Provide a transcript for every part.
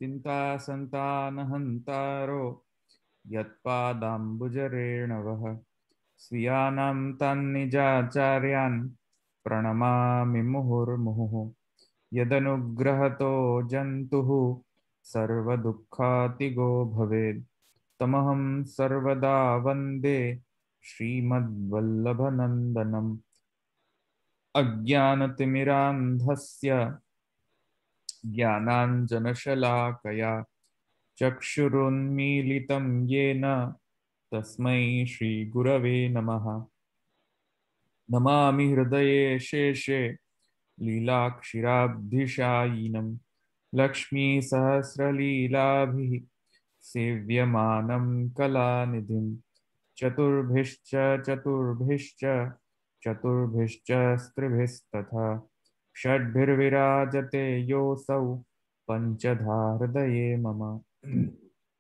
चिंता संतानहंतारो यत्पादाम्बुजरेणवः स्वीयानां तन्निजाचार्यान् प्रणमामि मुहुर्मुहुः यदनुग्रहतो जन्तुः सर्वदुःखातिगो भवेत् तमहं सर्वदा वन्दे श्रीमद्वल्लभनन्दनम् अज्ञानतिमिरान्धस्य ज्ञानाञ्जनशलाकया चक्षुरुन्मीलितं येन तस्मै श्रीगुरवे नमः। नमामि हृदये शेषे लीलाक्षिराब्धिशायिनं लक्ष्मीसहस्रलीलाभिः सेव्यमानं कलानिधिं चतुर्भिश्च चतुर्भिश्च चतुर्भिश्च स्त्रिभिस्तथा षड्भिर्विराजते योऽसौ पंचधा हृदये मम।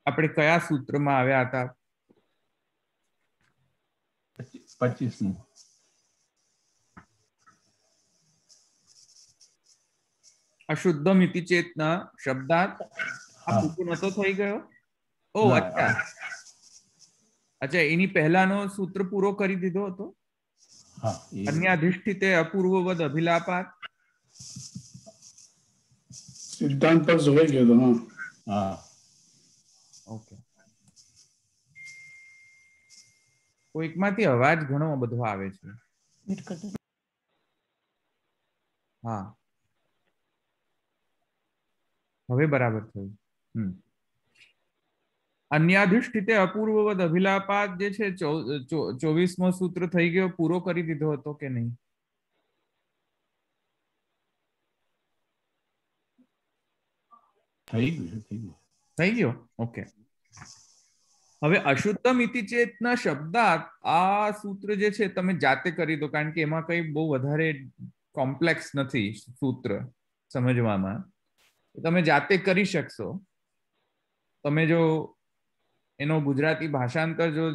આપણે કયા સૂત્રમાં આવ્યા હતા? 25. અશુદ્ધમિતિ ચેતના શબ્દાર્થ આ પૂરો નતો થઈ ગયો? ઓ અચ્છા અચ્છા, એની પહેલાનો સૂત્ર પૂરો કરી દીધો હતો. અન્યાધિષ્ઠિતે અપૂર્વવદ અભિલાપાત સિદ્ધાંત પર જોઈ ગયો તો. હા ઓકે. કોઈકમાંથી અવાજ ઘણો બધો આવે છે. હા હવે બરાબર થયું. અન્યાધિષ્ઠિતે અપૂર્વવદ અભિલાપાત જે છે 24મો સૂત્ર થઈ ગયો, પૂરો કરી દીધો હતો કે નહીં? થઈ ગયો. ઓકે. હવે અશુદ્ધમ ઇતિ ચેતના શબ્દાર્થ આ સૂત્ર જે છે તમે જાતે કરી દો, કારણ કે એમાં કઈ બહુ વધારે કોમ્પ્લેક્સ નથી સૂત્ર સમજવામાં. તમે જાતે કરી શકશો. તમે જો એનો ગુજરાતી ભાષાંતર જો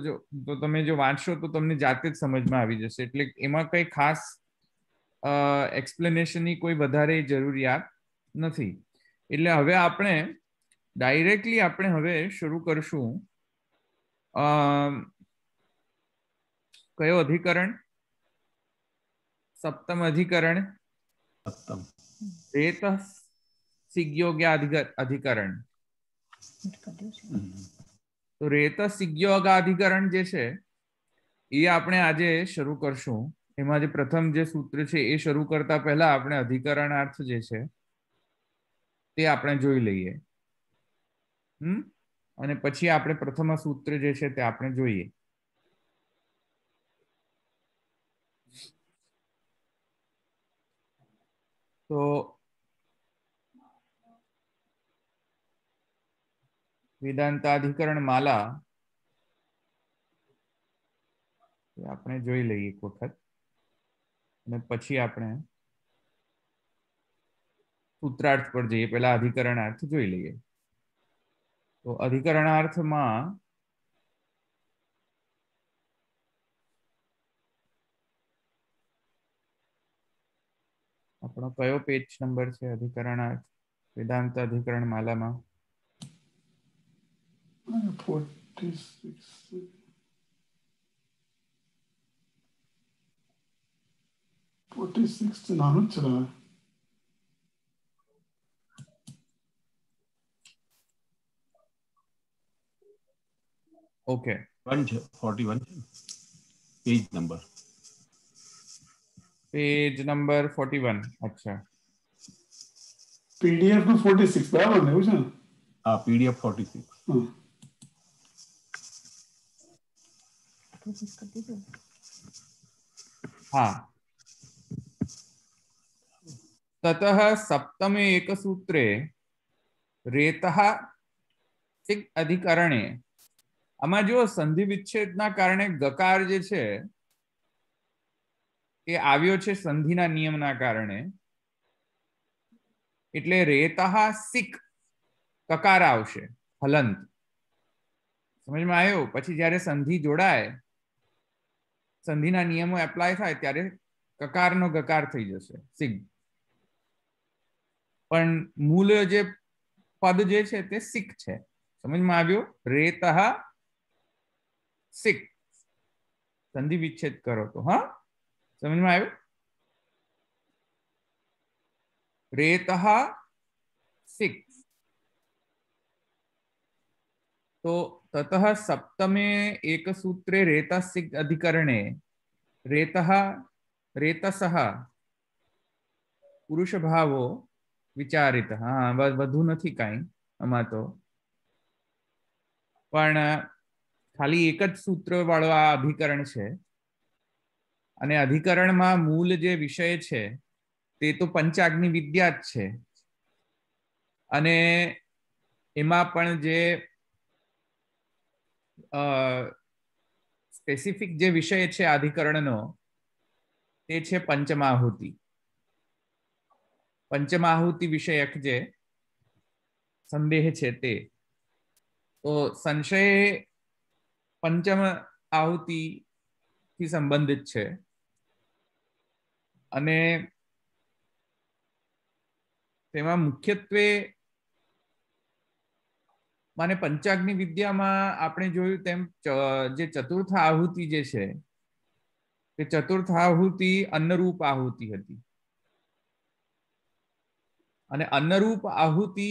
તો તમે જો વાંચશો તો તમને જાતે જ સમજમાં આવી જશે. એટલે એમાં કઈ ખાસ એક્સપ્લેનેશનની કોઈ વધારે જરૂરિયાત નથી. એટલે હવે આપણે ડાયરેક્ટલી આપણે હવે શરૂ કરશું. કયો અધિકરણ? સપ્તમ અધિકરણ. રેત સિગ્યોગ્ય અધિકરણ. તો રેત સિગ્યોગાધિકરણ જે છે એ આપણે આજે શરૂ કરશું. એમાં જે પ્રથમ જે સૂત્ર છે એ શરૂ કરતા પહેલા આપણે અધિકરણાર્થ જે છે તે આપણે જોઈ લઈએ. અને પછી આપણે પ્રથમ સૂત્ર જે છે તે આપણે જોઈએ. તો વેદાંતાધિકરણ માલા આપણે જોઈ લઈએ એક વખત, અને પછી આપણે સૂત્રાર્થ પર જઈએ. પહેલા અધિકરણાર્થ જોઈ લઈએ. તો અધિકરણાર્થમાં આપણો કયો પેજ નંબર છે? અધિકરણાર્થ વેદાંત અધિકરણ માલામાં 46 નાનું જ છે. ઓકે. 41 page number 41. અચ્છા, પીડીએફ નું 46 બરાબર ને? એવું છે ને? હા, પીડીએફ 46. હા. તતઃ સપ્તમે એક સૂત્રે રેતઃ સિક અધિકરણે. આમાં જો સંધિ વિચ્છેદના કારણે ગકાર જે છે એ આવ્યો છે સંધિના નિયમના કારણે, એટલે રેતઃ સિક કકાર આવશે, હલંત. સમજમાં આવ્યો? પછી જ્યારે સંધિ જોડાય, સંધિના નિયમો એપ્લાય થાય ત્યારે કકારનો ગકાર થઈ જશે, સિગ. પણ મૂળ જે પદ જે છે તે સિક છે. સમજમાં આવ્યું? રેતઃ સિક, સંધિ વિચ્છેદ કરો તો. હા, સમજમાં આવ્યું? રેતઃ સિક. तो ततः सप्तमे एक सूत्रे रेतसिक अधिकरणे रेतः रेतसः पुरुष भावो विचारित. हाँ, વધુ નથી કાંઈ આમાં તો, પણ ખાલી એક જ સૂત્ર વાળો આ અધિકરણ છે. અને અધિકરણમાં મૂળ જે વિષય છે તે તો પંચાગ્નિ વિદ્યા જ છે. અને એમાં પણ જે સ્પેસિફિક જે વિષય છે અધિકરણનો તે છે પંચમાહુતિ. પંચમાહુતિ વિષયક જે સંદેહ છે તે. તો સંશય પંચમ આહુતિ થી સંબંધિત છે. અને તેમાં મુખ્યત્વે माने पंचाग्नि विद्या में आपणे जोयुं तेम जे चतुर्थ आहुति जे छे ते चतुर्थ आहुति अन्नरूप आहुति हती. अने अन्नरूप आहुति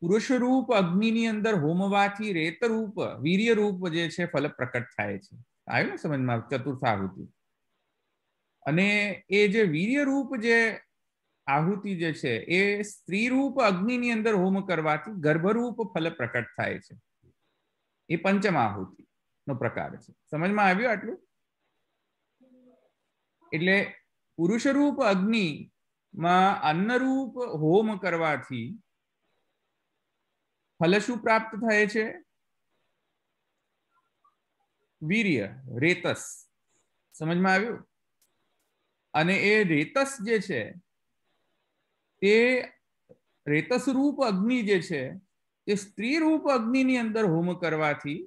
पुरुष रूप अग्नि नी अंदर होमवाथी रेत रूप वीर्य रूप जे छे फल प्रकट थाय छे. आव्युं ने समजमां? चतुर्थ आहुति अने ए जे वीर्य रूप जे आहुति जे छे ए स्त्री रूप अग्नि नी अंदर होम करवाथी गर्भरूप फल प्रकट थाय छे. ए पंचम आहुति नो प्रकार छे. समझमां आव्युं आटલું? એટલે પુરુષ રૂપ અગ્નિ માં અન્ન રૂપ હોમ કરવાથી ફલ શું પ્રાપ્ત થાય છે? વીર્ય, રેતસ. સમજમાં આવ્યું? અને એ રેતસ જે છે તે રેતસ રૂપ અગ્નિ જે છે તે સ્ત્રી રૂપ અગ્નિ ની અંદર હોમ કરવાથી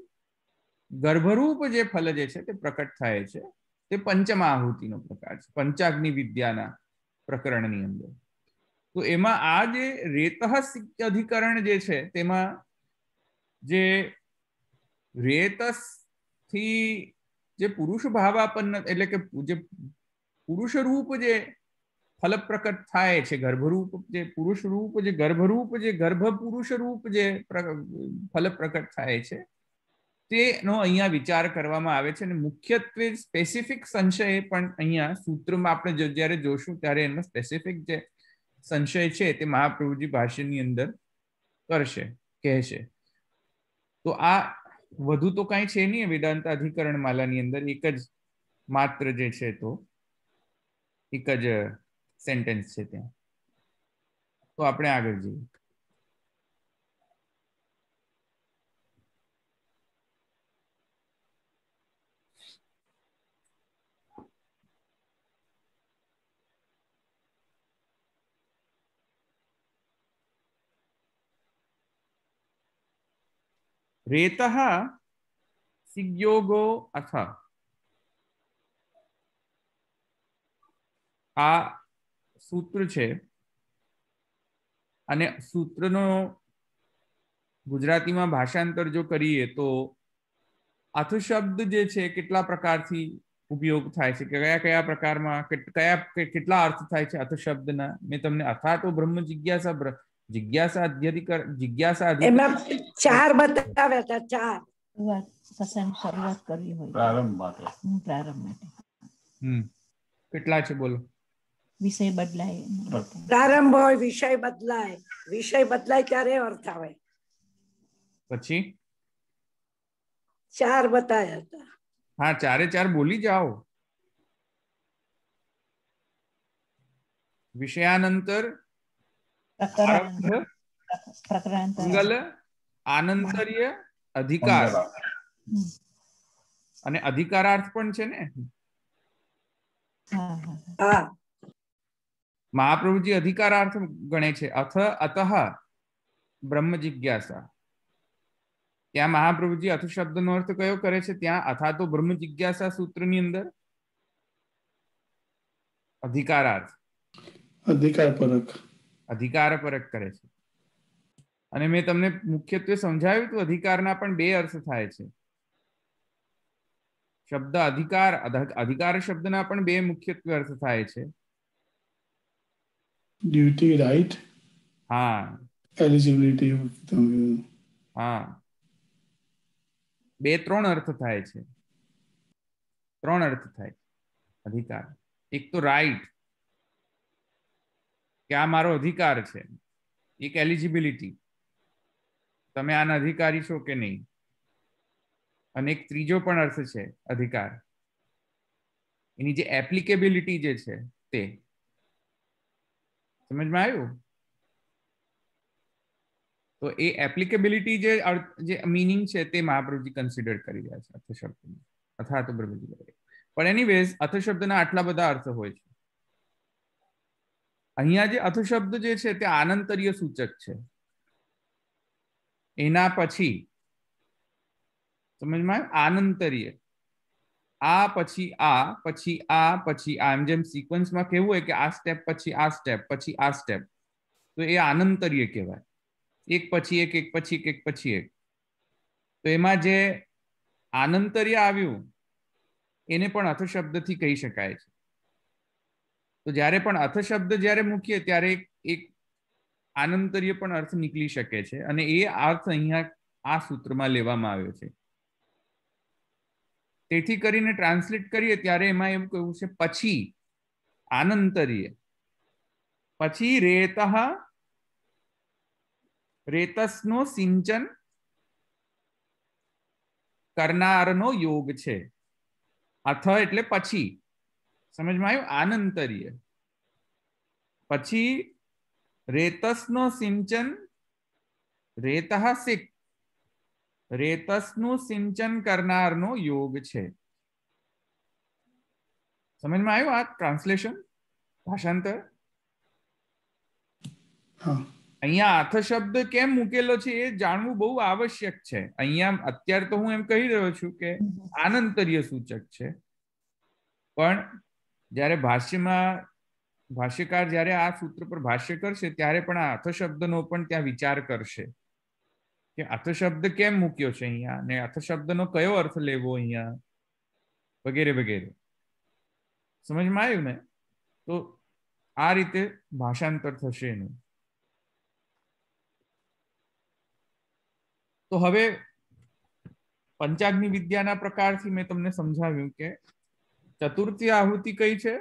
ગર્ભરૂપ જે ફલ જે છે તે પ્રકટ થાય છે. તે પંચમાહુતિનો પ્રકાર છે પંચાગ્નિ વિદ્યાના પ્રકરણની અંદર. તો એમાં આ જે રેતઃ અધિકરણ જે છે તેમાં જે રેતસ થી જે પુરુષ ભાવાપન્ન એટલે કે જે પુરુષ રૂપ જે फल प्रकट थाय छे गर्भरूप जे पुरुष रूप जे गर्भरूप जे गर्भ पुरुष रूप जे फल प्रकट थाय छे तेनो अहींया विचार करवामां आवे छे. मुख्यत्वे स्पेसिफिक संशय पण अहींया सूत्रमां आपणे ज्यारे जोशुं त्यारे एनो स्पेसिफिक जे संशय छे ते महाप्रभुजी भाष्यनी अंदर करशे, कहेशे. तो आ વધુ તો કાંઈ છે નહીં વેદાંત અધિકરણ માલાની અંદર. એક જ માત્ર જે છે તો એક જ સેન્ટેન્સ છે ત્યાં. તો આપણે આગળ જઈએ. रेतः सिग्योगो अथ. आ सूत्र छे અને સૂત્રનો ગુજરાતીમાં ભાષાંતર જો કરીએ તો અથ શબ્દ જે છે કેટલા પ્રકારથી ઉપયોગ થાય છે કે કયા કયા પ્રકારમાં કયા કેટલા અર્થ થાય છે અથ શબ્દના. મેં તમને અથા તો બ્રહ્મ જિજ્ઞાસા જિજ્ઞાસા અધ્યધિકર જિજ્ઞાસા એમાં ચાર બતાવ્યા હતા. ચાર શરૂઆત કરવી હોય પ્રારંભ માટે. પ્રારંભ માટે કેટલા છે બોલો? વિષય બદલાય, પ્રારંભ હોય, વિષય બદલાય. વિષય બદલાય ત્યારે અર્થ આવે. પછી ચાર બતાવ્યા હતા. હા, ચારે ચાર બોલી જાઓ. વિષયાનંતર, મંગલ, આનંતર્ય, અધિકાર અને અધિકારાર્થ પણ છે ને. મહાપ્રભુજી અધિકારાર્થ ગણે છે. અથ અતઃ બ્રહ્મ જિજ્ઞાસા. ત્યાં મહાપ્રભુજી અથ શબ્દનો અર્થ કયો કરે છે? ત્યાં અથા તો બ્રહ્મ જિજ્ઞાસા સૂત્રની અંદર અધિકારાર્થ, अधिकार परक. અધિકારપરક કરે છે. અને મેં તમને મુખ્યત્વે સમજાવ્યું તો અધિકારના પણ બે અર્થ થાય છે. શબ્દ અધિકાર, અધિકાર શબ્દના પણ બે મુખ્યત્વે અર્થ થાય છે. Duty, right? હા Eligibility. હા, બે ત્રણ અર્થ થાય છે. ત્રણ અર્થ થાય અધિકાર. એક તો રાઈટ, કે આ મારો અધિકાર છે. એક એલિજિબિલિટી, તમે આના અધિકારી છો કે નહીં. અને એક ત્રીજો પણ અર્થ છે અધિકાર, એની જે એપ્લિકેબિલિટી જે છે તે. સમજમાં આવ્યું? તો એ એપ્લિકેબિલિટી જે મીનિંગ છે તે મહાપ્રભુજી કન્સિડર કરી રહ્યા છે અર્થ શબ્દ, અથવા તો બ્રહ્મજી. પણ એનીવેઝ અર્થ શબ્દના આટલા બધા અર્થ હોય છે. અહીંયા જે અર્થ શબ્દ જે છે તે આનંતર્ય સૂચક છે. એના પછી સમજમાં આનંતર્ય, આ પછી આ પછી આ પછી આ, એમ જેમ સિક્વન્સમાં કેવું હોય કે આ સ્ટેપ પછી આ સ્ટેપ પછી આ સ્ટેપ, તો એ આનંતર્ય કહેવાય. એક પછી એક, એક પછી એક, એક પછી એક. તો એમાં જે આનંતર્ય આવ્યું એને પણ અર્થ શબ્દથી કહી શકાય છે. તો જ્યારે પણ અર્થ શબ્દ જ્યારે મૂકીએ ત્યારે એક આનંતર્ય પણ અર્થ નીકળી શકે છે, અને એ અર્થ અહીંયા આ સૂત્રમાં લેવામાં આવ્યો છે. તેથી કરીને ટ્રાન્સલેટ કરીએ ત્યારે એમાં એમ કહ્યું છે પછી આનંતર્ય, પછી રેતઃ, રેતસનો સિંચન કરનારનો યોગ છે. અથ એટલે પછી, સમજમાં આવ્યું? આનંતર્ય પછી રેતસનો સિંચન, રેતઃ સિક, રેતસનું સિંચન કરનારનો યોગ છે. સમજમાં આવ્યું આ ટ્રાન્સલેશન, ભાષાંતર? હા. અહીંયા અર્થ શબ્દ કેમ મૂકેલો છે એ જાણવું બહુ આવશ્યક છે. અહીંયા અત્યારે તો હું એમ કહી રહ્યો છું કે આનંતર્ય સૂચક છે, પણ જ્યારે ભાષ્યમાં ભાષ્યકાર જ્યારે આ સૂત્ર પર ભાષ્ય કરશે ત્યારે પણ આ અર્થ શબ્દનો પણ ત્યાં વિચાર કરશે કે અર્થ શબ્દ કેમ મૂક્યો છે અહીંયા, અને અર્થ શબ્દનો કયો અર્થ લેવો અહીંયા, વગેરે વગેરે. સમજમાં આવ્યું ને? તો આ રીતે ભાષાંતર થશે એનું. તો હવે પંચાગ્નિ વિદ્યાના પ્રકારથી મેં તમને સમજાવ્યું કે ચતુર્થી આહુતિ કઈ છે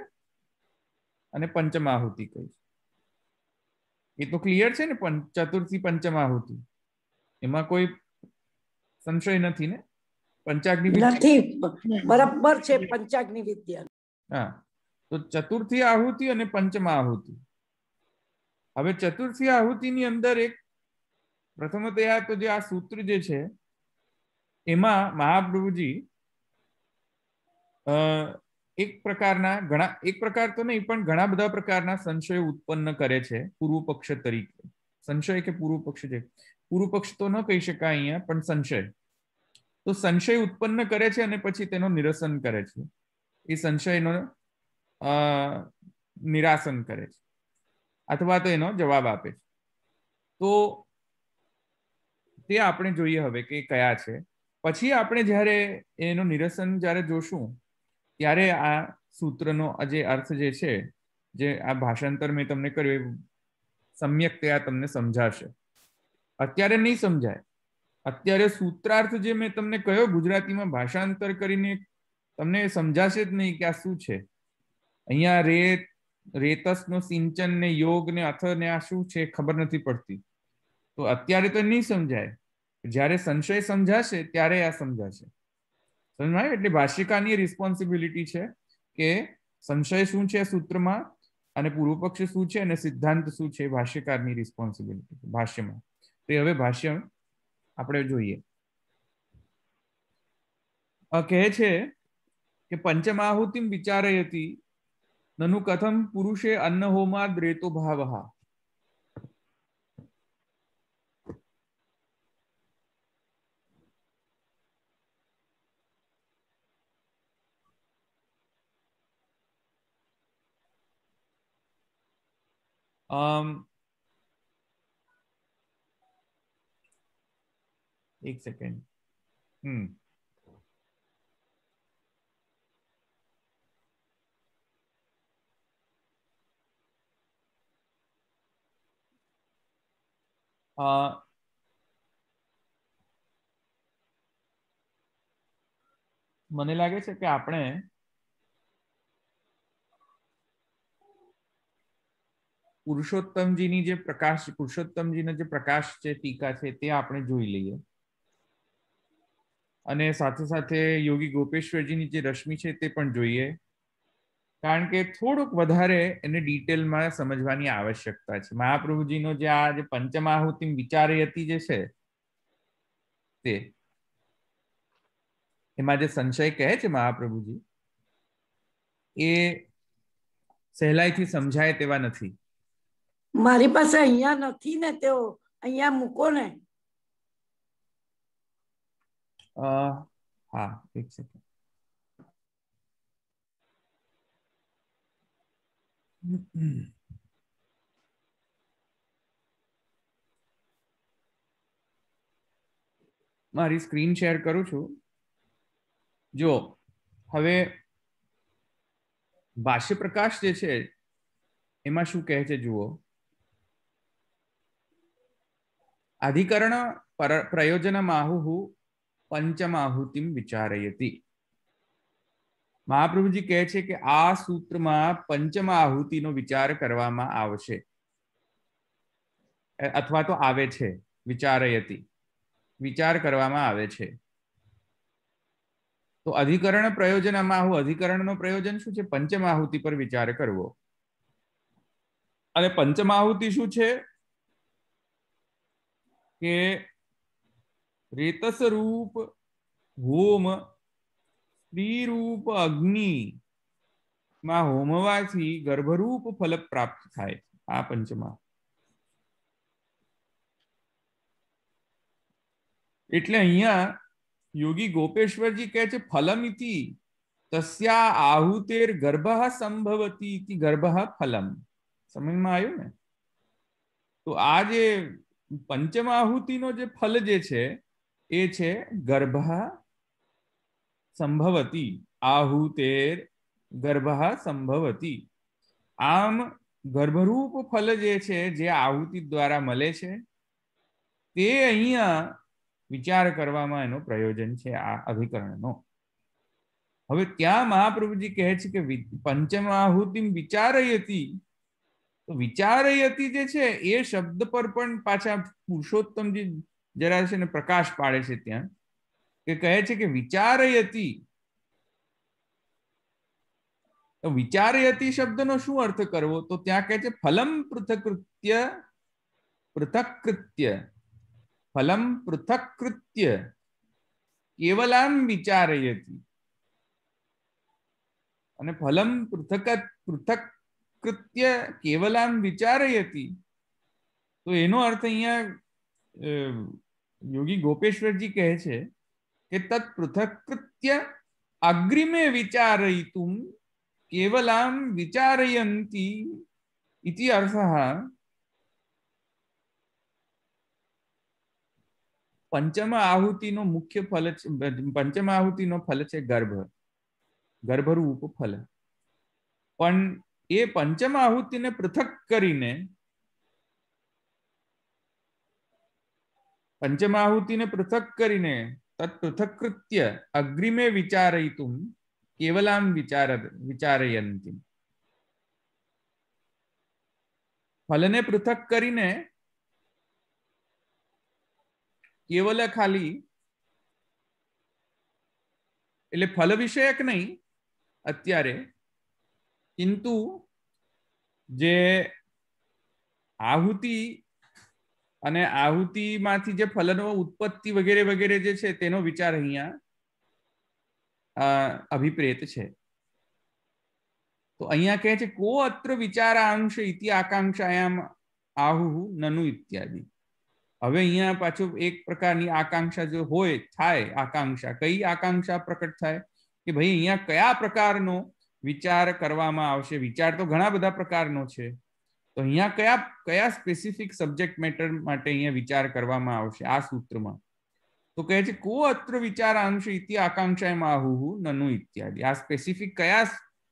અને પંચમ આહુતિ કઈ છે. એ તો ક્લિયર છે ને? ચતુર્થી પંચમ આહુતિ, એમાં કોઈ સંશય નથી ને? પંચાગ્નિ નથી, બરાબર છે પંચાગ્નિ વિદ્યા. હા, તો ચતુર્થી આહુતિ અને પંચમ આહુતિ. હવે ચતુર્થી આહુતિની અંદર એક પ્રથમતયા તો જે આ સૂત્ર જે છે એમાં મહાપ્રભુજી એક પ્રકારના એક પ્રકાર તો નહીં પણ ઘણા બધા પ્રકારના સંશય ઉત્પન્ન કરે છે પૂર્વ પક્ષ તરીકે. સંશય કે પૂર્વ પક્ષ છે, પૂર્વ પક્ષ તો ન કહી શકાય અહીંયા, પણ સંશય. તો સંશય ઉત્પન્ન કરે છે અને પછી તેનો નિરસન કરે છે. એ સંશયનો નિરાસન કરે છે અથવા તો એનો જવાબ આપે છે. તો તે આપણે જોઈએ હવે કે કયા છે. પછી આપણે જ્યારે એનું નિરસન જ્યારે જોશું ત્યારે આ સૂત્રનો જે અર્થ જે છે, જે આ ભાષાંતર મેં તમને કર્યું સમ્યકતયા તમને સમજાશે. અત્યારે નહીં સમજાય. અત્યારે સૂત્રાર્થ જે મેં તમને કહ્યો ગુજરાતીમાં ભાષાંતર કરીને તમને સમજાશે જ નહીં કે આ શું છે. અહીંયા રેતસનો સિંચન ને યોગ ને અથ ને આ શું છે ખબર નથી પડતી. તો અત્યારે તો નહીં સમજાય, જ્યારે સંશય સમજાશે ત્યારે આ સમજાશે. સમજાય? એટલે ભાષ્યકારની રિસ્પોન્સિબિલિટી છે કે સંશય શું છે સૂત્રમાં, અને પૂર્વ પક્ષ શું છે, અને સિદ્ધાંત શું છે, ભાષ્યકારની રિસ્પોન્સિબિલિટી ભાષ્યમાં. તો હવે ભાષ્ય આપણે જોઈએ. કહે છે કે પંચમાહુતિમ વિચારયતિ નનુ કથમ પુરુષે અન્ન હોમાદ રેતો ભાવઃ. एक सेकेंड. મને લાગે છે કે આપણે પુરુષોત્તમજીની જે પુરુષોત્તમજીનો જે પ્રકાશ છે ટીકા છે તે આપણે જોઈ લઈએ, અને સાથે સાથે યોગી ગોપેશ્વરજીની જે રશ્મિ છે તે પણ જોઈએ, કારણ કે થોડુંક વધારે એને ડિટેલમાં સમજવાની આવશ્યકતા છે. મહાપ્રભુજીનો જે આ જે પંચમાહુતિ વિચારયતી જે છે તે એમાં જે સંશય કહે છે મહાપ્રભુજી એ સહેલાઈથી સમજાય તેવા નથી. મારી પાસે અહીંયા નથી ને, તેઓ અહીંયા મૂકો ને. હા, એક સેકન્ડ. મારી સ્ક્રીન શેર કરું છું. જો હવે ભાષ્ય પ્રકાશ જે છે એમાં શું કહે છે જુઓ. અધિકરણ પ્રયોજનમાહુ પંચમાહુતિમ વિચારયતિ. મહાપ્રભુજી કહે છે કે આ સૂત્રમાં પંચમાહુતિનો વિચાર કરવામાં આવશે, અથવા તો આવે છે. વિચારયતિ, વિચાર કરવામાં આવે છે. તો અધિકરણ પ્રયોજનમાહુ, અધિકરણનો પ્રયોજન શું છે? પંચમાહુતિ પર વિચાર કરવો. અને પંચમાહુતિ શું છે કે રેતસ રૂપ હોમ, સ્ત્રી રૂપ અગ્નિ માં હોમવાથી ગર્ભરૂપ ફલ પ્રાપ્ત થાય. આ પંચમા. એટલે અહીંયા યોગી ગોપેશ્વરજી કહે છે ફલમિતિ તસ્યા આહુતેર ગર્ભ સંભવતી ઇતિ ગર્ભ ફલમ. સમજમાં આવ્યું ને? તો આ જે પંચમાહુતિનો જે ફલ જે છે એ છે ગર્ભ સંભવતી. આહુતેર ગર્ભ સંભવતી. આમ ગર્ભરૂપ ફલ જે છે જે આહુતિ દ્વારા મળે છે તે અહીંયા વિચાર કરવામાં એનો પ્રયોજન છે આ અધિકરણનો. હવે ત્યાં મહાપ્રભુજી કહે છે કે પંચમાહુતિ વિચારયતી. તો વિચારયતી જે છે એ શબ્દ પર પણ પાછા પુરુષોત્તમજી જરા છે ને પ્રકાશ પાડે છે ત્યાં, કે કહે છે કે વિચારયતી. તો વિચારયતી શબ્દનો શું અર્થ કરવો? તો ત્યાં કહે છે ફલમ પૃથકૃત્ય, પૃથકૃત્ય, ફલમ પૃથકૃત્ય કેવલામ વિચારયતી. અને ફલમ પૃથકૃત્ય કેવલામ વિચારયતી. તો એનો અર્થ અહીંયા યોગી ગોપેશ્વરજી કહે છે કે તત્ પૃથકૃત્ય અગ્રિમે વિચારયિતુમ કેવલામ વિચારયંતી ઇતિ અર્થઃ. પંચમાહુતિનો મુખ્ય ફલ છે, પંચમાહુતિનો ફલ છે ગર્ભ, ગર્ભરૂપ ફલ. પણ એ પંચમાહુતિને પૃથક કરીને, પંચમાહુતિને પૃથક કરીને તત્ પૃથકૃત્ય અગ્રિમે વિચારયિતુમ કેવલામ વિચારયંતી. ફલને પૃથક કરીને કેવલ ખાલી, એટલે ફલ વિષયક નહીં અત્યારે, કિંતુ જે આહુતિ અને આહુતિમાંથી જે ફલનો ઉત્પત્તિ વગેરે વગેરે જે છે તેનો વિચાર અહીંયા અભિપ્રેત છે. તો અહીંયા કહે છે કો અત્ર વિચારાંશ ઇતિ આકાંક્ષાયામ આહુ નનુ ઇત્યાદિ. હવે અહીંયા પાછું એક પ્રકારની આકાંક્ષા જો હોય થાય, આકાંક્ષા કઈ આકાંક્ષા પ્રકટ થાય કે ભાઈ અહીંયા કયા પ્રકારનો વિચાર કરવામાં આવશે? વિચાર તો ઘણા બધા પ્રકારનો છે, તો અહીંયા કયા સ્પેસિફિક સબ્જેક્ટ મેટર માટે અહીંયા વિચાર કરવામાં આવશે આ સૂત્રમાં? तो कहे छे को अत्र विचारांश इति आकांक्षाएं आहुः ननु इत्यादि। आ स्पेसिफिक कया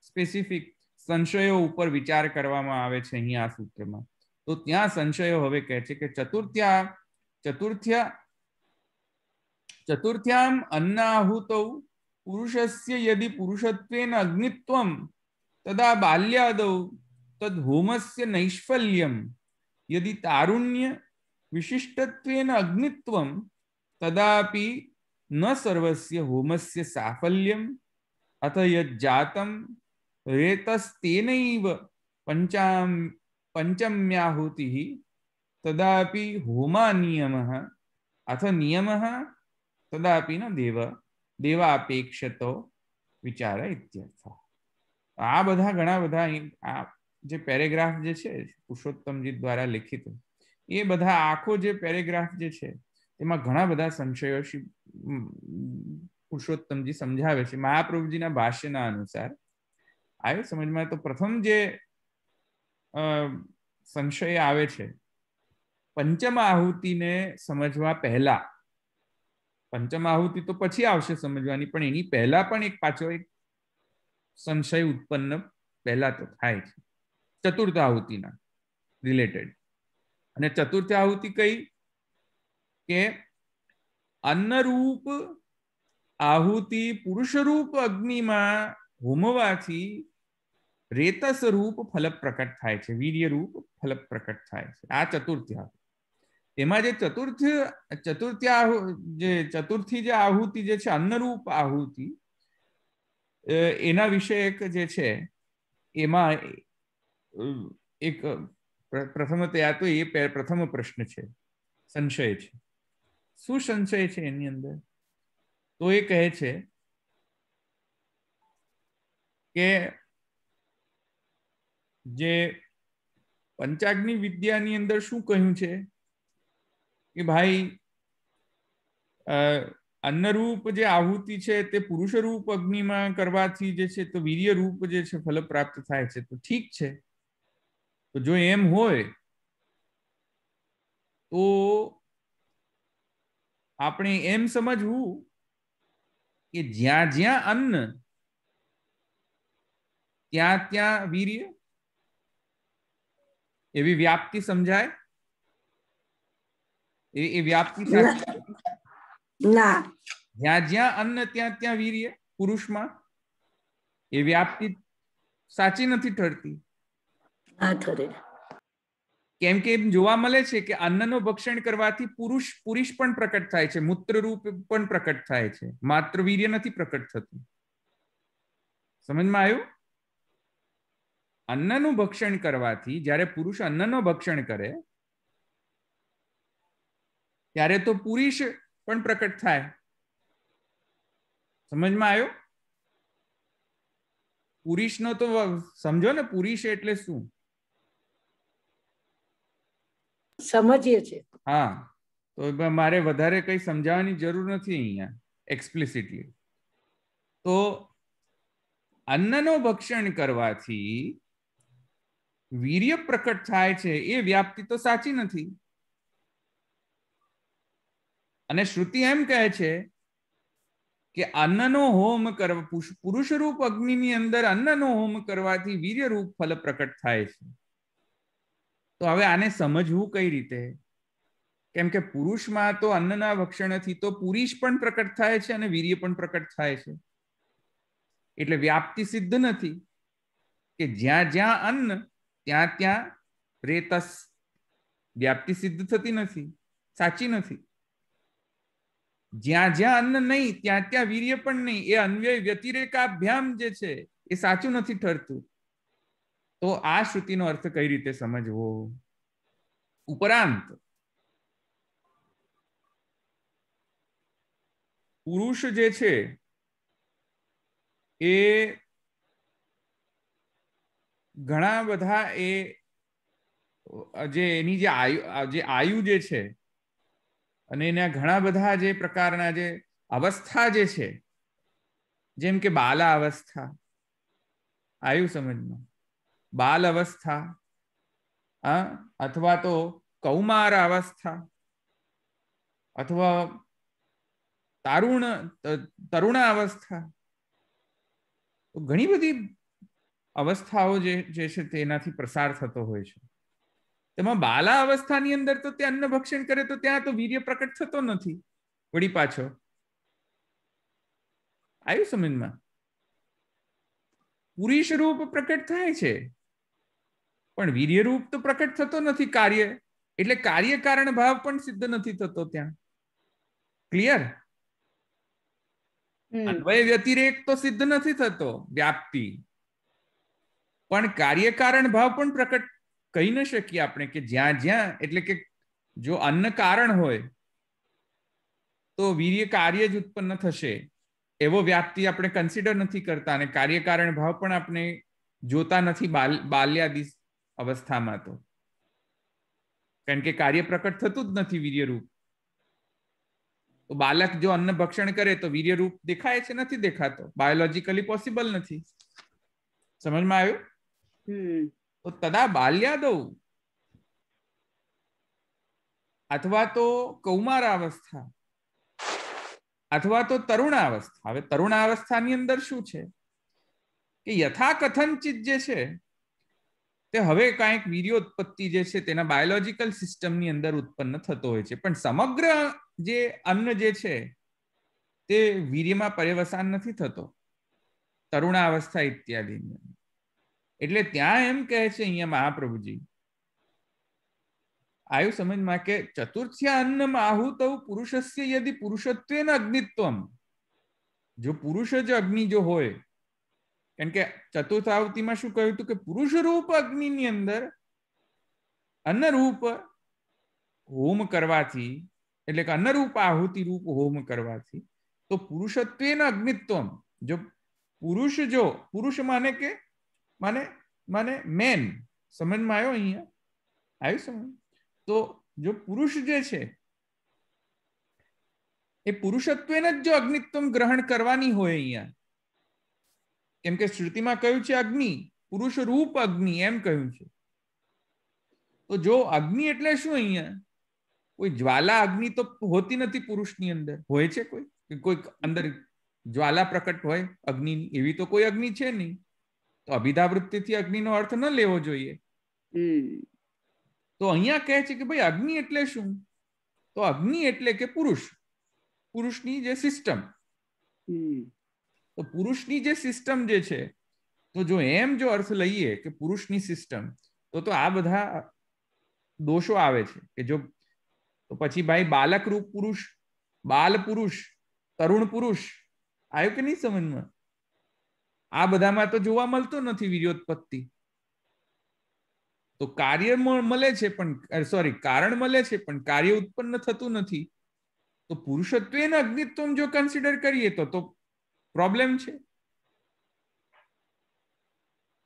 स्पेसिफिक संशयो ऊपर विचार કરવામાં આવે છે અહીં આ સૂત્રમાં? તો ત્યાં સંશયો હવે કહે છે કે ચતુર્થ્યામ અન્નાહુતૌ પુરુષસ્ય યદि પુરુષત્વેન અગ્નિત્વમ તદા બાલ્યાદૌ તદ હોમસ્ય નૈષ્ફલ્યમ यदि तारुण्य विशिष्टत्वेन अग्नित्वं तदापि न सर्वस्य होमस्य साफल्यम अथ यज्जातं रेतस्तेनैव पंचम्याहुतिः तदापि होमा नियमः अथ नियमः तदापि न देवापेक्षतो विचार इत्यर्थ। आ बधा घणा बधा आ जे पेरेग्राफ जे छे पुरुषोत्तमजी द्वारा लिखित ए बधा आखो जे पेरेग्राफ जे छे तेमां घणा बधा संशयो पुरुषोत्तमजी समझावे छे। महाप्रभुजीना भाष्यना अनुसार आयो समझ में? तो प्रथम जे संशय आवे छे पंचम आहुति ने समझवा पहला, पंचम आहुति तो पछी आवशे समझवानी, पण एनी पहला पण एक पाछो एक संशय उत्पन्न पहला तो थाय छे चतुर्थ आहुति ना रिलेटेड। અને ચતુર્થ આહુતિ કઈ કે અન્ન રૂપ આહુતિ પુરુષ રૂપ અગ્નિમાં હોમવાથી રેતસ રૂપ ફલ પ્રકટ થાય છે, વીર્ય રૂપ ફલ પ્રકટ થાય છે। આ ચતુર્થ આહુતિ। એમાં જે ચતુર્થી જે આહુતિ જે છે અન્ન રૂપ આહુતિ એના વિશે એક જે છે એમાં एक प्रथमतया तो ये प्रथम प्रश्न है, संशय है। शू संशय है एनी अंदर? तो ये कहे छे के जे पंचाग्नि विद्या नी अंदर शू कहूं छे कि भाई अन्नरूप जे आहुति छे ते पुरुष रूप अग्नि में करवाथी जे छे तो वीर्य रूप जे छे फल प्राप्त थाय छे। तो ठीक छे, तो जो एम होय तो આપણે એમ સમજવું કે જ્યાં જ્યાં અન્ન ત્યાં ત્યાં વીર્ય, એવી વ્યાપ્તિ સમજાય? એ વ્યાપ્તિ ના, જ્યાં જ્યાં અન્ન ત્યાં ત્યાં વીર્ય પુરુષમાં એ વ્યાપ્તિ સાચી નથી ઠરતી। ના ઠરે। કેમ કે એમ જોવા મળે છે કે અન્નનો ભક્ષણ કરવાથી પુરુષ પણ પ્રકટ થાય છે, મૂત્ર રૂપ પણ પ્રકટ થાય છે, માત્ર વીર્ય નથી પ્રકટ થતું। સમજમાં આવ્યું? અન્નનું ભક્ષણ કરવાથી જ્યારે પુરુષ અન્નનો ભક્ષણ કરે ત્યારે તો પુરુષ પણ પ્રકટ થાય। સમજમાં આવ્યું? પુરુષનો તો સમજો ને, પુરુષ એટલે શું સમજીએ છે। હા, તો મારે વધારે કઈ સમજાવવાની જરૂર નથી અહીંયા એક્સપ્લિસિટલી। તો અન્નનો ભક્ષણ કરવાથી વીર્ય પ્રકટ થાય છે એ વ્યાપ્તિ તો સાચી નથી। અને શ્રુતિ એમ કહે છે કે અન્નનો હોમ કરવા, પુરુષ રૂપ અગ્નિની અંદર અન્નનો હોમ કરવાથી વીર્ય રૂપ ફલ પ્રકટ થાય છે। તો હવે આને સમજવું કઈ રીતે? કેમ કે પુરુષમાં તો અન્નના ભક્ષણથી તો પુરુષ પણ પ્રકટ થાય છે અને વીર્ય પણ પ્રકટ થાય છે, એટલે વ્યાપ્તિ સિદ્ધ નથી કે જ્યાં જ્યાં અન્ન ત્યાં ત્યાં રેતસ, વ્યાપ્તિ સિદ્ધ થતી નથી, સાચી નથી। જ્યાં જ્યાં અન્ન નહીં ત્યાં ત્યાં વીર્ય પણ નહીં, એ અન્વય વ્યતિરેકાભ્યામ જે છે એ સાચું નથી ઠરતું। તો આ શ્રુતિનો અર્થ કઈ રીતે સમજવો? ઉપરાંત પુરુષ જે છે એ ઘણા બધા એ જે એની જે આયુ જે છે અને એના ઘણા બધા જે પ્રકારના જે અવસ્થા જે છે, જેમ કે બાલા અવસ્થા, આયુ સમજમાં, बाल अवस्था अथवा तो कौमार अवस्था अथवा તરુણાવસ્થા, તો ઘણી બધી અવસ્થાઓ જે છે તેનાથી પ્રસાર થતો હોય છે. તેમાં બાલા અવસ્થાની અંદર તો તે અન્ન ભક્ષણ કરે તો ત્યાં તો વીર્ય પ્રકટ થતો નથી. વળી પાછો આવ્યું સમજમાં? પુરુષ રૂપ પ્રકટ થાય છે પણ વીર્ય રૂપ તો પ્રકટ થતો નથી કાર્ય, એટલે કાર્ય કારણ ભાવ પણ સિદ્ધ નથી થતો ત્યાં. ક્લિયર? અન્વય વ્યતિરેક તો સિદ્ધ નથી થતો, વ્યાપ્તિ, પણ કાર્ય કારણ ભાવ પણ પ્રકટ કહી ન શકીએ આપણે કે જ્યાં જ્યાં, એટલે કે જો અન્ન કારણ હોય તો વીર્ય કાર્ય જ ઉત્પન્ન થશે એવો વ્યાપ્તિ આપણે કન્સિડર નથી કરતા, અને કાર્યકારણ ભાવ પણ આપણે જોતા નથી બાલ્યાદિ અવસ્થામાં, તો કારણ કે કાર્ય પ્રકટ થતું જ નથી વીર્ય રૂપ. તો બાલક જો અન્ન ભક્ષણ કરે તો વીર્ય રૂપ દેખાય છે? નથી દેખાતો, બાયોલોજીકલી પોસિબલ નથી. સમજમાં આવ્યું? તો તદા બાલ્યાદૌ અથવા તો કૌમારાવસ્થા અથવા તો તરુણાવસ્થા. હવે તરુણાવસ્થાની અંદર શું છે કે યથા કથનચિત જે છે તે હવે કાંઈક વીર્યોત્પત્તિ જે છે તેના બાયોલોજીકલ સિસ્ટમની અંદર ઉત્પન્ન થતો હોય છે, પણ સમગ્ર જે અન્ન જે છે તે વીર્યમાં પર્યવસાન નથી થતો તરુણાવસ્થા ઇત્યાદિ. એટલે ત્યાં એમ કહે છે અહીંયા મહાપ્રભુજી, આવ્યું સમજમાં, કે ચતુર્થ્ય અન્નમ આહુતૌ પુરુષસ્ય યદિ પુરુષત્વેન અગ્નિત્વમ. જો પુરુષ જ અગ્નિ જો હોય, કારણ કે ચતુર્થ આહુતિમાં શું કહ્યું હતું કે પુરુષ રૂપ અગ્નિની અંદર અન્નરૂપ હોમ કરવાથી, એટલે કે અન્નરૂપ આહુતિ રૂપ હોમ કરવાથી તો પુરુષત્વેન અગ્નિત્વમ. જો પુરુષ માને કે માને મેન. સમજમાં આવ્યો? અહીંયા આવ્યું સમજ? તો જો પુરુષ જે છે એ પુરુષત્વેન જ જો અગ્નિત્વમ ગ્રહણ કરવાની હોય અહીંયા, કેમ કે શ્રુતિમાં કહ્યું છે અગ્નિ, પુરુષ રૂપ અગ્નિ એમ કહ્યું છે. તો જો અગ્નિ એટલે શું અહીંયા? કોઈ જ્વાલા અગ્નિ તો હોતી નથી પુરુષની અંદર. હોય છે કોઈ અંદર જ્વાલા પ્રકટ હોય અગ્નિની? એવી તો કોઈ અગ્નિ છે નહીં. તો અભિધાવૃત્તિથી અગ્નિનો અર્થ ન લેવો જોઈએ. તો અહીંયા કહે છે કે ભાઈ અગ્નિ એટલે શું? તો અગ્નિ એટલે કે પુરુષની જે સિસ્ટમ. તો પુરુષની જે સિસ્ટમ જે છે, તો જો એમ જો અર્થ લઈએ કે પુરુષની સિસ્ટમ, તો આ બધા દોષો આવે છે કે જો, તો પછી ભાઈ બાલક રૂપ પુરુષ, બાલ પુરુષ, તરુણ પુરુષ, આવ્યું કે નહીં સમજમાં? આ બધામાં તો જોવા મળતો નથી વીર્યોત્પત્તિ. તો કાર્ય મળે છે પણ કારણ મળે છે પણ કાર્ય ઉત્પન્ન થતું નથી. તો પુરુષત્વેન અગ્નિત્વમ જો કન્સિડર કરીએ તો પ્રોબ્લેમ છે,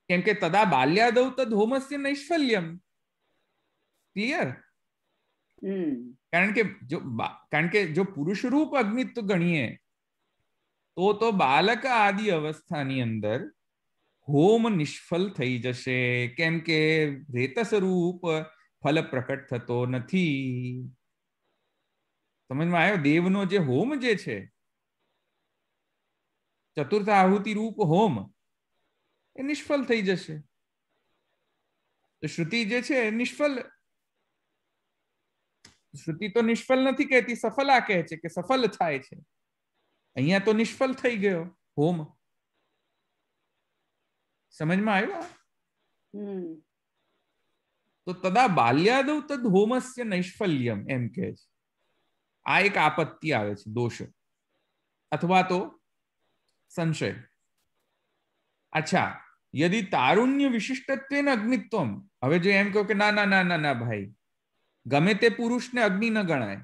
કેમ કે તદા બાલ્યાદૌ તદ હોમસ્ય નૈષ્ફલ્યમ. ક્લિયર? કારણ કે જો પુરુષ રૂપ અગ્નિત્વ ગણીએ તો બાલક આદિ અવસ્થાની અંદર હોમ નિષ્ફળ થઈ જશે, કેમ કે રેતસ રૂપ ફલ પ્રકટ થતો નથી. સમજમાં આવ્યો? દેવનો જે હોમ જે છે, ચતુર્થ આહુતિ રૂપ હોમ, એ નિષ્ફળ થઈ જશે. તો શ્રુતિ જે છે શ્રુતિ તો નિષ્ફળ નથી કહેતી, સફલા કહે છે કે સફળ થાય છે. અહીંયા તો નિષ્ફળ થઈ ગયો હોમ. સમજમાં આવ્યું? તો તદા બાલ્યાદૌ તદ હોમસ્ય નૈષ્ફલ્યમ એમ કહે છે. આ એક આપત્તિ આવે છે, દોષ અથવા તો સંશય. અચ્છા, યદિ તારુણ્ય વિશિષ્ટત્વેન અગ્નિત્વમ. હવે જો એમ કહો કે ના ના ના ના ના ભાઈ, ગમે તે પુરુષને અગ્નિ ન ગણાય,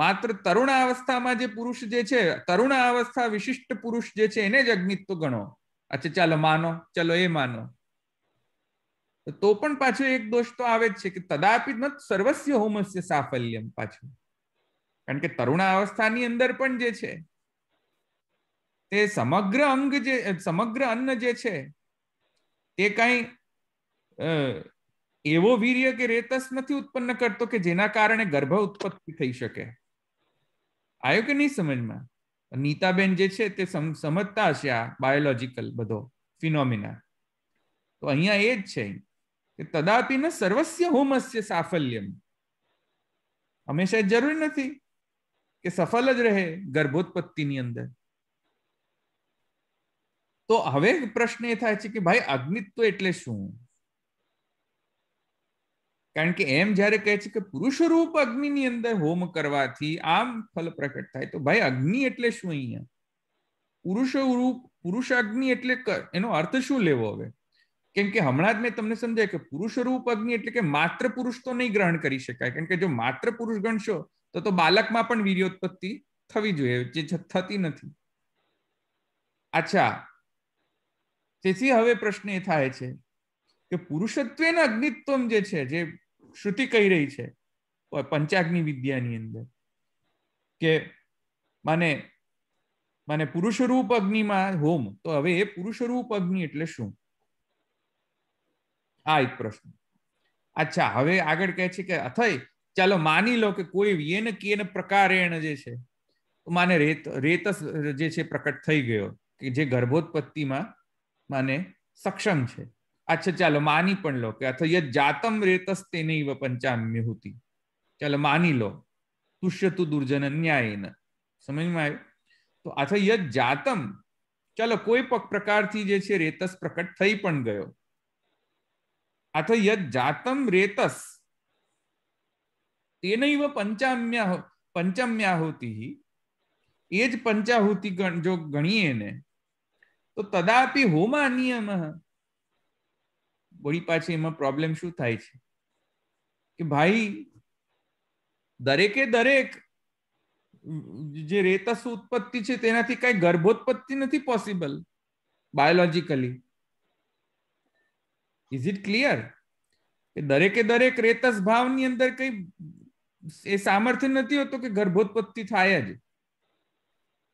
માત્ર તરુણાવસ્થામાં જે પુરુષ જે છે, તરુણાવસ્થા વિશિષ્ટ પુરુષ જે છે એને જ અગ્નિત્વ ગણો. અચ્છા ચાલો માનો, ચલો એ માનો, તો પણ પાછો એક દોષ તો આવે જ છે કે તદાપી ન સર્વસ્ય હોમસ્ય સાફલ્યમ. પાછું કારણ કે તરુણાવસ્થાની અંદર પણ જે છે તે સમગ્ર અંગ જે, સમગ્ર અન્ન જે છે તે કઈ એવો વીર્ય કે રેતસ નથી ઉત્પન્ન કરતો કે જેના કારણે ગર્ભ ઉત્પત્તિ થઈ શકે. આવ્યો કે નહીં સમજમાં? નીતાબેન જે છે તે સમજતા હશે આ બાયોલોજીકલ બધો ફિનોમિના. તો અહીંયા એ જ છે કે તદાપી ન સર્વસ્ય હોમસ્ય સાફલ્યમ. હંમેશા જરૂરી નથી કે સફળ જ રહે ગર્ભોત્પત્તિની અંદર. તો હવે પ્રશ્ન એ થાય છે કે ભાઈ અગ્નિત્વ એટલે શું? કારણ કે એમ જયારે કહે છે કે પુરુષ રૂપ અગ્નિની અંદર હોમ કરવાથી આમ ફલ પ્રકટ થાય, તો ભાઈ અગ્નિ એટલે શું? અહીંયા પુરુષ રૂપ પુરુષ અગ્નિ એટલે એનો અર્થ શું લેવો હવે? કેમ કે હમણાં જ મેં તમને સમજાય કે પુરુષ રૂપ અગ્નિ એટલે કે માત્ર પુરુષ તો નહીં ગ્રહણ કરી શકાય. કારણ કે જો માત્ર પુરુષ ગણશો તો બાલકમાં પણ વીર્યોત્પત્તિ થવી જોઈએ, જે થતી નથી. અચ્છા, તેથી હવે પ્રશ્ન એ થાય છે કે પુરુષત્વેન અગ્નિત્વમ જે છે, જે શ્રુતિ કહી રહી છે પંચાગ્નિ વિદ્યાની અંદર કે માને પુરુષ રૂપ અગ્નિમાં હોમ, તો હવે એ પુરુષ રૂપ અગ્નિ એટલે શું? આ એક પ્રશ્ન. અચ્છા, હવે આગળ કહે છે કે અથય ચાલો માની લો કે કોઈ યેન કેન પ્રકારેણ જે છે માને રેતસ જે છે પ્રકટ થઈ ગયો કે જે ગર્ભોત્પત્તિમાં માને સક્ષમ છે. અચ્છા, ચાલો માની પણ લો કે અથય જાતમ રેતસ તેનૈવ પંચામ્યુતિ. ચાલો માની લો તુષ્યતુ દુર્જન ન્યાયેન. સમજમાં આવ્યું? તો અથય જાતમ, ચાલો કોઈ પ્રકારથી જે છે રેતસ પ્રકટ થઈ પણ ગયો. अथ यद जातम रेतस तेनैव पंचम्याहुति, ये ज पंचाहुति जो गणीए ने, तो तदापि होमा नियम. वही पाछी एमां प्रॉब्लम शुं थाय छे कि भाई दरेके दरेक जे रेतस उत्पत्ति छे तेनाथी काई गर्भोत्पत्ति नथी possible biologically. Is it clear? दरेके दरेक रेतस भावनी अंदर कई ए सामर्थ्य नहीं होतो कि गर्भोत्पत्ति थाय ज.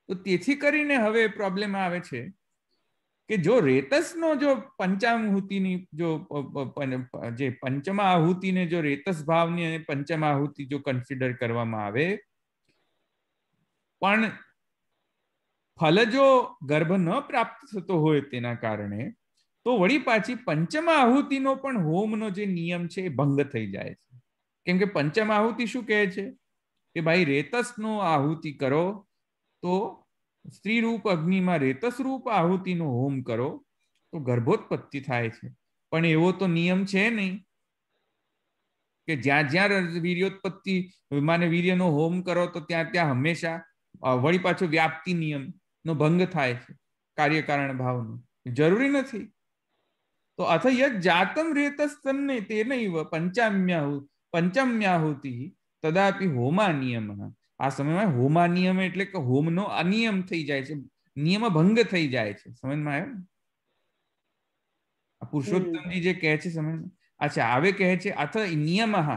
तो तेथी करीने हवे प्रॉब्लम आवे छे कि जो रेतसनो जो पंचाहुतिनी जो जे पंचमा आहुति ने जो रेतस भावनी अने पंचमा आहुति जो कन्सिडर करवामां आवे, पण फल जो गर्भ न प्राप्त थतो होय तेना कारणे तो वળી પાછી પંચમ આહુતિનો પણ હોમનો જે નિયમ છે એ ભંગ થઈ જાય છે. કેમ કે પંચમ આહુતિ શું કહે છે કે ભાઈ રેતસનો આહુતિ કરો તો સ્ત્રી રૂપ અગ્નિમાં રેતસ રૂપ આહુતિનો હોમ કરો તો ગર્ભોત્પત્તિ થાય છે. પણ એવો તો નિયમ છે નહીં કે જ્યાં જ્યાં વીર્યોત્પત્તિ માને વીર્યનો હોમ કરો તો ત્યાં ત્યાં હંમેશા વળી પાછો વ્યાપ્તિ નિયમનો ભંગ થાય છે, કાર્યકારણ ભાવનો. જરૂરી નથી. तो अथ यद जातम रेतस तन्ने तेनैव पंचम्याहुति तदापि होमा नियम. आ समय में होमा नियम એટલે કે હોમનો અનિયમ થઈ જાય છે, નિયમ ભંગ થઈ જાય છે. સમજમાં આવ્યું? આ પુરુષોત્તમજી જે કહે છે સમજ. અચ્છા, હવે કહે છે અથ નિયમઃ.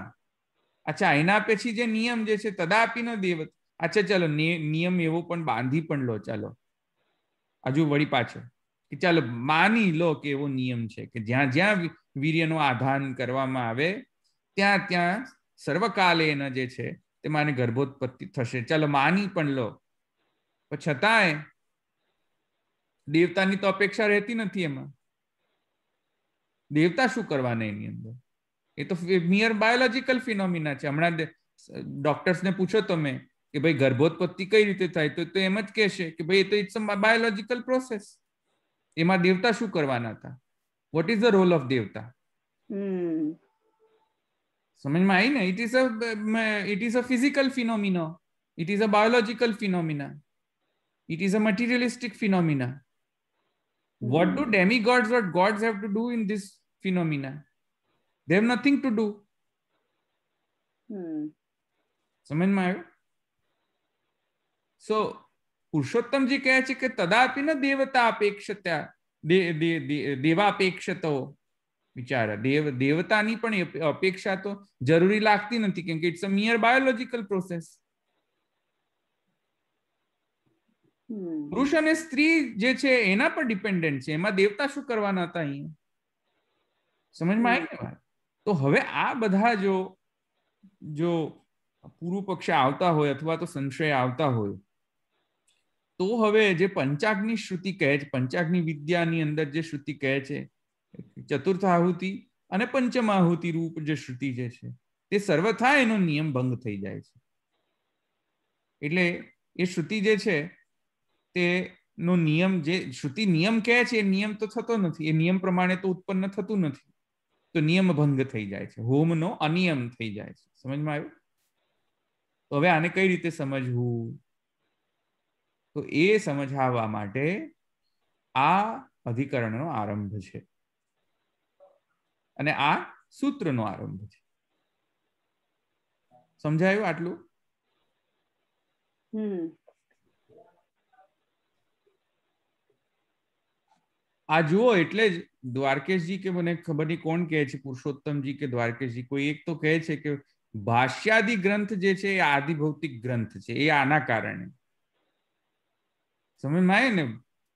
અચ્છા, એના પછી જે નિયમ જે છે તદાપि ન દેવત. અચ્છા, ચાલો નિયમ એવો પણ બાંધી પણ લો. ચાલો હજુ વળી પાછો કે ચાલો માની લો કે એવો નિયમ છે કે જ્યાં જ્યાં વીર્યનો આધાન કરવામાં આવે ત્યાં ત્યાં સર્વકાલેન જે છે તે માને ગર્ભોત્પત્તિ થશે. ચાલો માની પણ લો, પણ છતાંય દેવતાની તો અપેક્ષા રહેતી નથી એમાં. દેવતા શું કરવાના એની અંદર? એ તો મિયર બાયોલોજીકલ ફિનોમિના છે. હમણાં ડોક્ટર્સને પૂછો તમે કે ભાઈ ગર્ભોત્પત્તિ કઈ રીતે થાય તો એમ જ કહેશે કે ભાઈ એ તો ઇટ્સ અ બાયોલોજીકલ પ્રોસેસ. એમાં દેવતા શું કરવાના હતા? What is the role of દેવતા? સમજમાં આવી ને? It is a physical phenomena, it is a biological phenomena, it is a materialistic phenomena. What do demigods or gods have to do in this phenomena? They have nothing to do. સમજમાં આવ્યું? So પુરુષોત્તમજી કહે છે કે તદાપી ન દેવતા અપેક્ષતા દેવાપેક્ષતો વિચાર. દેવતાની પણ અપેક્ષા તો જરૂરી લાગતી નથી કેમ કે it's a mere biological process. પુરુષ અને સ્ત્રી જે છે એના પર ડિપેન્ડન્ટ છે. એમાં દેવતા શું કરવાના હતા અહીંયા? સમજમાં આવી ને વાત? તો હવે આ બધા જો પૂર્વ પક્ષ આવતા હોય અથવા તો સંશય આવતા હોય તો હવે જે પંચાગ્નિ શ્રુતિ કહે છે, પંચાગ્નિ વિદ્યાની અંદર જે શ્રુતિ કહે છે, ચતુર્થ આહુતિ અને પંચમાહુતિ રૂપ જે શ્રુતિ જે છે તે સર્વથા એનો નિયમ ભંગ થઈ જાય છે. એટલે એ શ્રુતિ જે છે તે નો નિયમ, જે શ્રુતિ નિયમ કહે છે એ નિયમ તો થતો નથી, એ નિયમ પ્રમાણે તો ઉત્પન્ન થતું નથી, તો નિયમ ભંગ થઈ જાય છે, હોમનો અનિયમ થઈ જાય છે. સમજમાં આવ્યું? તો હવે આને કઈ રીતે સમજવું? તો એ સમજાવવા માટે આ અધિકરણનો આરંભ છે અને આ સૂત્રનો આરંભ છે. સમજાયું આટલું? આ જુઓ, એટલે જ દ્વારકેશજી કે મને ખબર નહીં કોણ કહે છે, પુરુષોત્તમજી કે દ્વારકેશજી, કોઈ એક તો કહે છે કે ભાષ્યાદિ ગ્રંથ જે છે એ આદિ ભૌતિક ગ્રંથ છે. એ આના કારણે સમજમાં આવે ને?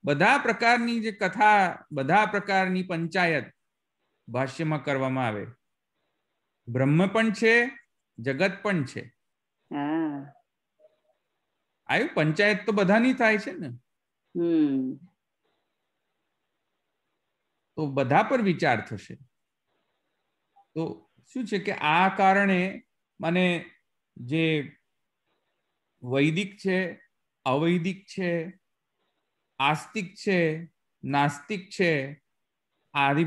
બધા પ્રકારની જે કથા, બધા પ્રકારની પંચાયત ભાષ્યમાં કરવામાં આવે. બ્રહ્મ પણ છે, જગત પણ છે. આવ્યું? પંચાયત તો બધાની થાય છે ને, તો બધા પર વિચાર થશે. તો શું છે કે આ કારણે મને જે વૈદિક છે, અવૈદિક છે, આસ્તિક છે, નાસ્તિક છે, આદિ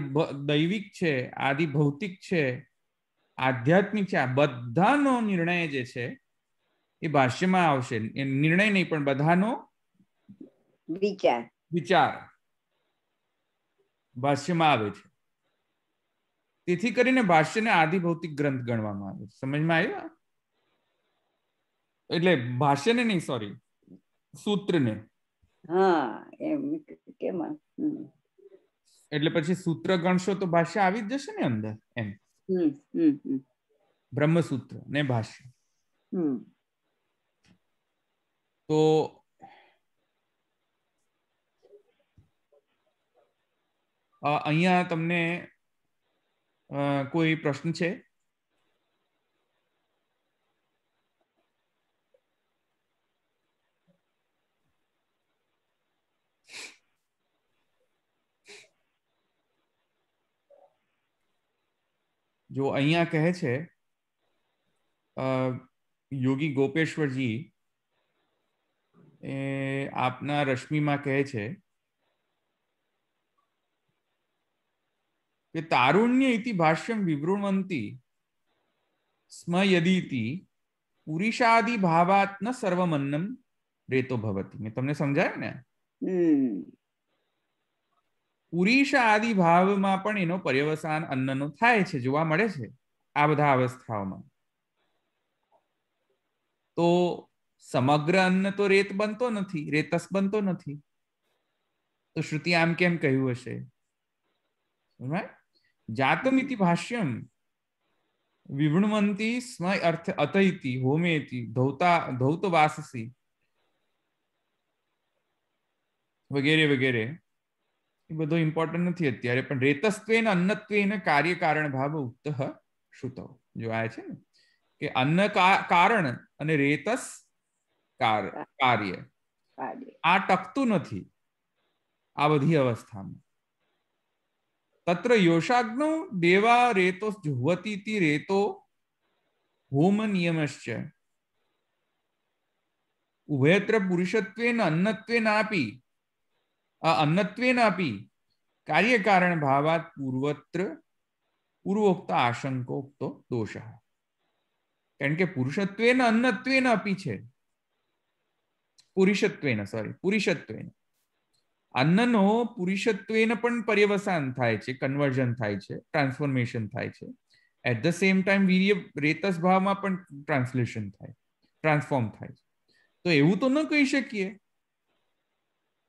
દૈવિક છે, આદિ ભૌતિક છે, આધ્યાત્મિક છે, આ બધાનો નિર્ણય જે છે એ ભાષ્યમાં આવશે. એ નિર્ણય નહીં પણ બધાનો વિચાર ભાષ્યમાં આવે છે. તેથી કરીને ભાષ્યને આદિ ભૌતિક ગ્રંથ ગણવામાં આવે છે. સમજમાં આવ્યું? એટલે ભાષ્યને નહીં, સોરી, સૂત્રને. એટલે પછી સૂત્ર ગણશો તો ભાષ્ય આવી જ જશે ને અંદર, એમ. બ્રહ્મસૂત્ર ને ભાષ્ય. તો અહીંયા તમને કોઈ પ્રશ્ન છે? જો અહીંયા કહે છે યોગી ગોપેશ્વરજી એ આપના રશ્મિમાં કહે છે કે તારુણ્ય ઇતિ ભાષ્યમ વિવૃણવંતી સ્મ યદિતિ પુરુષાદિ ભાવાત ન સર્વમન્નમ રેતો ભવતી. મેં તમને સમજાયું ને? પુરુષ આદિ ભાવમાં પણ એનો પર્યવસાન અન્નનો થાય છે, જોવા મળે છે આ બધા અવસ્થાઓમાં. તો સમગ્ર અન્ન તો રેત બનતો નથી, રેતસ બનતો નથી. તો શ્રુતિ આમ કેમ કહ્યું હશે? જાતમિતિ ભાષ્યમ વિવૃણવંતી સ્મ અર્થ અતૈતિ હોમેતિ ધૌત વાસસી વગેરે વગેરે. એ બધો ઇમ્પોર્ટન્ટ નથી અત્યારે, પણ રેતસ્ત્વેન અન્નત્વેન કાર્ય કારણ ભાવ ઉક્ત શ્રુતો જો આ છે ને કે અન્ન કારણ અને રેતસ કાર્ય આ ટકતું નથી આ બધી અવસ્થામાં. તત્ર યોષાગ્નો દેવા રેતો જુહવતી રેતો હોમ નિયમશ્ચ ઉભયત્ર પુરુષત્વેન અન્નત્વેનાપી અન્નત્વેનાપી કાર્ય કારણ ભાવાત પૂર્વોક્ત આશંકોક્તો દોષ. કારણ કે પુરુષત્વેન અન્નત્વેન અપી છે, પુરુષત્વેન અન્નનો પુરુષત્વેન પણ પર્યવસાન થાય છે, કન્વર્ઝન થાય છે, ટ્રાન્સફોર્મેશન થાય છે. એટ ધ સેમ ટાઈમ વીર્ય રેતસ ભાવમાં પણ ટ્રાન્સફોર્મ થાય છે. તો એવું તો ન કહી શકીએ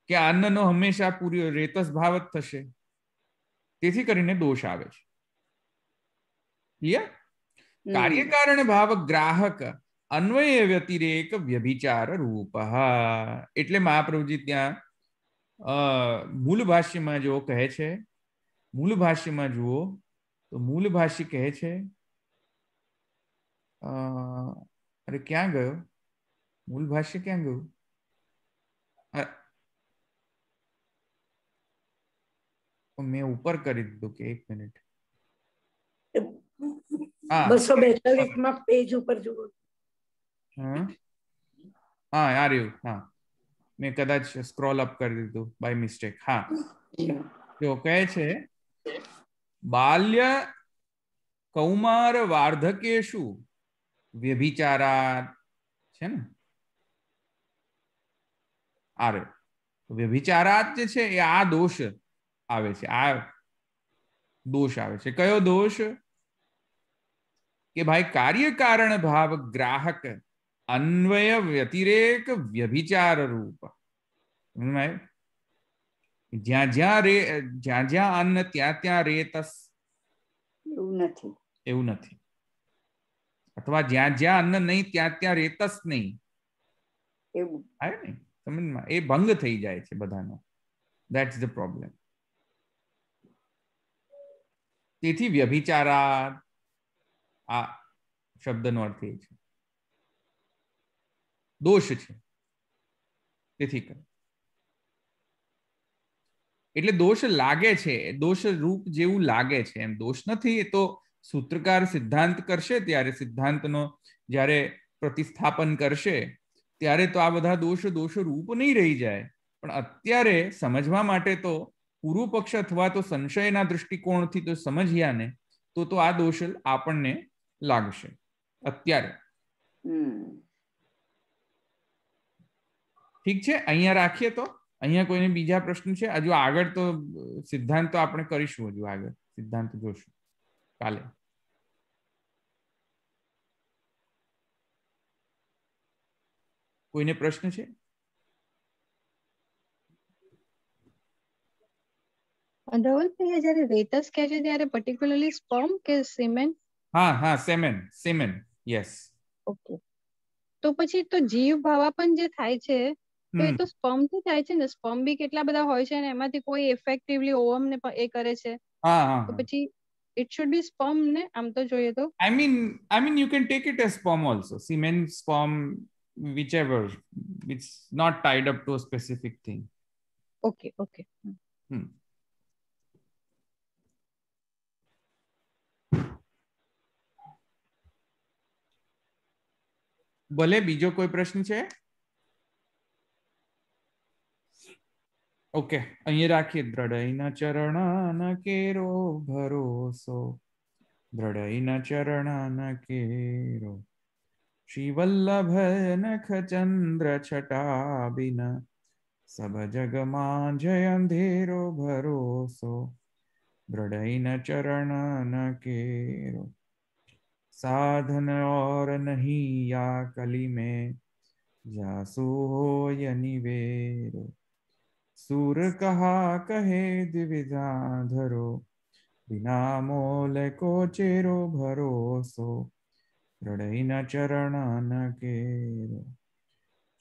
કે અન્નનો હંમેશા પૂરી રેતસ ભાવ જ થશે. તેથી કરીને દોષ આવે છે. કાર્યકારણ ભાવ ગ્રાહક અન્વય વ્યતિરેક વ્યભિચાર રૂપ. એટલે મહાપ્રભુજી ત્યાં મૂળ ભાષ્યમાં જો કહે છે, મૂળ ભાષ્યમાં જુઓ તો મૂળ ભાષ્ય કહે છે अरे क्या गयो? मूल भाष्य क्या गयो? मैं ऊपर करी दीधुं के 1 मिनिट. हाँ 242 માં પેજ ઉપર જુઓ. हाँ हाँ यार यू हाँ मैं कदाच स्क्रॉल अप कर दीधुं बाय मिस्टेक. हाँ जो कहे छे बाल्य कौमार वार्धकेषु व्यभिचारात् छे ने आरे व्यभिचारात् जे छे ए आ दोष आवे छे. आ दोष आवे छे. कयो दोष? कि भाई कार्य कारण भाव ग्राहक अन्वय व्यतिरेक व्यभिचार रूप. ज्या ज्या अन्न त्या रेतस એવું નથી. અથવા જ્યાં જ્યાં અन्न નહીં ત્યાં રેતસ નહીં એવું આવે ને સમજમાં. એ ભંગ થઈ જાય છે બધાનો. That's the problem. તેથી વ્યભિચારા આ શબ્દનો અર્થ એ છે દોષ છે. તેથી એટલે દોષ લાગે છે, દોષ રૂપ જેવું લાગે છે એમ. દોષ નથી. એ તો સૂત્રકાર સિદ્ધાંત કરશે ત્યારે સિદ્ધાંતનો જ્યારે પ્રતિસ્થાપન કરશે ત્યારે તો આ બધા દોષ રૂપ નહીં રહી જાય. પણ અત્યારે સમજવા માટે તો પૂર્વ પક્ષ અથવા તો સંશયના દૃષ્ટિકોણથી તો સમજ્યા ને તો આ દોષ આપણને લાગશે અત્યારે. ઠીક છે, અહીંયા રાખીએ. તો અહીંયા કોઈને બીજા પ્રશ્ન છે? હજુ આગળ તો સિદ્ધાંત તો આપણે કરીશું. હજુ આગળ સિદ્ધાંત જોશું કાલે. કોઈને પ્રશ્ન છે? ધવલભાઈ જ્યારે રેતસ કહે છે ત્યારે પર્ટિક્યુલરલી સ્પર્મ કે સિમેન? હા હા સેમેન યસ. ઓકે. તો પછી તો જીવ ભાવાપન જે થાય છે તો એ તો સ્પર્મ થી થાય છે ને. સ્પર્મ બી કેટલા બધા હોય છે અને એમાંથી કોઈ ઇફેક્ટિવલી ઓવમ ને એ કરે છે. તો પછી it should be sperm ne am to જોઈએ તો I mean you can take it as sperm also. Semen, sperm, whichever. It's not tied up to a specific thing. Okay. ભલે બીજો કોઈ પ્રશ્ન છે? ઓકે, અહીં રાખીએ. દ્રઢઈના ચરણાના કેરો ભરોસો, દ્રઢઈના ચરણાના કેરો, શ્રી વલ્લભ નખ ચંદ્ર છટા બિના, સબ જગમાં જય અંધેરો ભરોસો, દ્રઢઈના ચરણાના કેરો. साधन और नहीं या कली में जासु हो निवेरो, सूर कहा कहे द्विविधा धरो, बिना मोल को चेरो भरोसो, हृदय न चरण न केरो.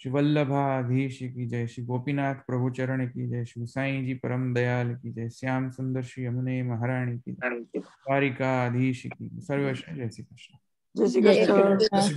श्री वल्लभाधीश की जय. श्री गोपीनाथ प्रभु चरण की जय. श्री साईं जी परम दयाल की जय. श्याम सुंदर श्री यमुने महारानी की जय. द्वारिकाधीश की. सर्वश्री जय श्री कृष्ण. જય શ્રી કૃષ્ણ.